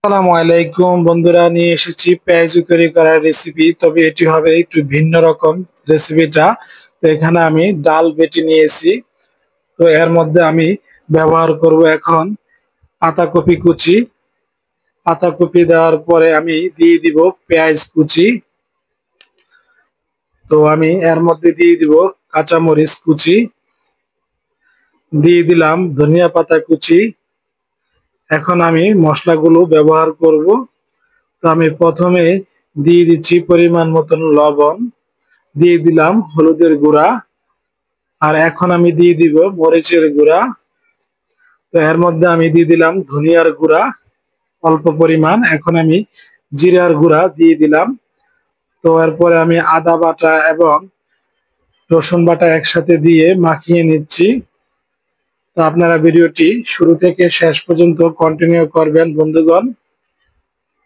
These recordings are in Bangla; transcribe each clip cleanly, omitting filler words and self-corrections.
আসসালামু আলাইকুম বন্ধুরা, নিয়ে এসেছি পেঁয়াজু তৈরি করার রেসিপি। তবে এটি হবে একটু ভিন্ন রকম রেসিপিটা। তো এখানে আমি ডাল বেটে নিয়েছি। তো এর মধ্যে আমি ব্যবহার করব এখন পাতাকপি কুচি। পাতাকপি দেওয়ার পরে আমি দিয়ে দিব পেঁয়াজ কুচি। তো আমি এর মধ্যে দিয়ে দিব কাঁচামরিচ কুচি, দিয়ে দিলাম ধনিয়া পাতা কুচি। এখন আমি মশলাগুলো ব্যবহার করব। তো আমি প্রথমে দিয়ে দিচ্ছি পরিমাণ মতন লবণ, দিয়ে দিলাম হলুদের গুঁড়া, আর এখন আমি দিয়ে দিব মরিচের গুঁড়া। তো এর মধ্যে আমি দিয়ে দিলাম ধনিয়ার গুঁড়া অল্প পরিমাণ। এখন আমি জিরার গুঁড়া দিয়ে দিলাম। তো এরপরে আমি আদা বাটা এবং রসুন বাটা একসাথে দিয়ে মাখিয়ে নিচ্ছি। তো আপনারা ভিডিওটি শুরু থেকে শেষ পর্যন্ত কন্টিনিউ করবেন বন্ধুগণ।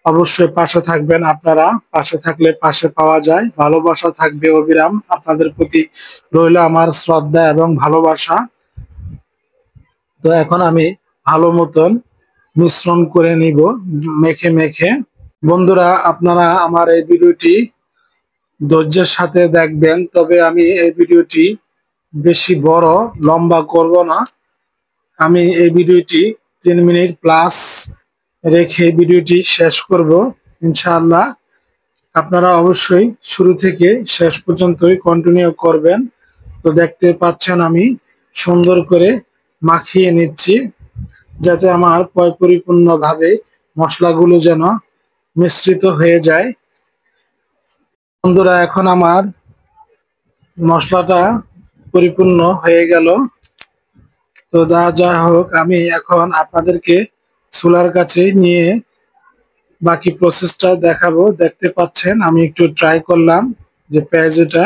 অবশ্যই পাশে থাকবেন, আপনারা পাশে থাকলে পাশে পাওয়া যায়। ভালোবাসা থাকবে অবিরাম। আপনাদের প্রতি রইল আমার শ্রদ্ধা এবং ভালোবাসা। তো এখন আমি ভালো মতন মিশ্রণ করে নিব, মেখে মেখে। বন্ধুরা, আপনারা আমার এই ভিডিওটি ধৈর্যের সাথে দেখবেন। তবে আমি এই ভিডিওটি বেশি বড় লম্বা করব না। আমি এই ভিডিওটি 3 মিনিট প্লাস রেখে ভিডিওটি শেষ করব ইনশাআল্লাহ। আপনারা অবশ্যই শুরু থেকে শেষ পর্যন্তই কন্টিনিউ করবেন। তো দেখতে পাচ্ছেন আমি সুন্দর করে মাখিয়ে নিচ্ছি, যাতে আমার পরিপূর্ণভাবে মশলাগুলো যেন মিশ্রিত হয়ে যায়। বন্ধুরা, এখন আমার মশলাটা পরিপূর্ণ হয়ে গেল। তো যা হোক, আমি এখন আপনাদেরকে চুলার কাছে নিয়ে বাকি প্রসেসটা দেখাবো। দেখতে পাচ্ছেন আমি একটু ট্রাই করলাম যে পেঁয়াজটা।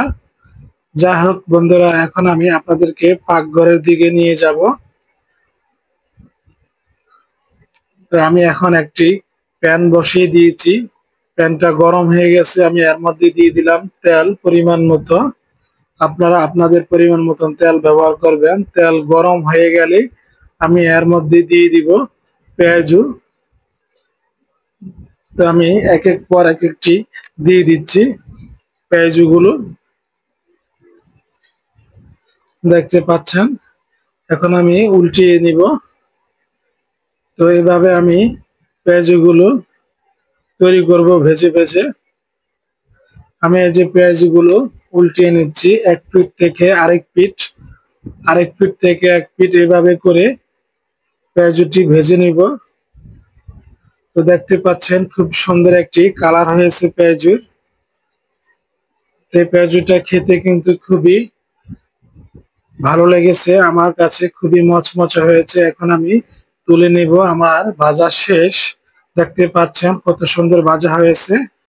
যা হোক বন্ধুরা, এখন আমি আপনাদেরকে পাকঘরের দিকে নিয়ে যাব। তো আমি এখন একটি প্যান বসিয়ে দিয়েছি। প্যানটা গরম হয়ে গেছে। আমি এর মধ্যে দিয়ে দিলাম তেল পরিমাণ মতো। আপনারা আপনাদের পরিমাণ মতন তেল ব্যবহার করবেন। তেল গরম হয়ে গেলে আমি এর মধ্যে দিয়ে দিব পেঁয়াজু। তো আমি এক এক পর এক একটি দিয়ে দিচ্ছি পেঁয়াজুগুলো। দেখতে পাচ্ছেন, এখন আমি উল্টিয়ে নিব। তো এইভাবে আমি পেঁয়াজগুলো তৈরি করব ভেজে ভেজে। আমি এই যে পেঁয়াজগুলো উল্টিয়ে নিচ্ছি, এক পিঠ থেকে আরেক পিঠ, আরেক পিঠ থেকে এক পিঠ, এভাবে করে পেঁয়াজটি ভেজে নিব। তো দেখতে পাচ্ছেন খুব সুন্দর একটি কালার হয়েছে পেঁয়াজুর। এই পেঁয়াজুটা খেতে কিন্তু খুবই ভালো লেগেছে আমার কাছে, খুবই মচমচে হয়েছে। এখন আমি তুলে নেব। আমার ভাজা শেষ। দেখতে পাচ্ছেন কত সুন্দর ভাজা হয়েছে।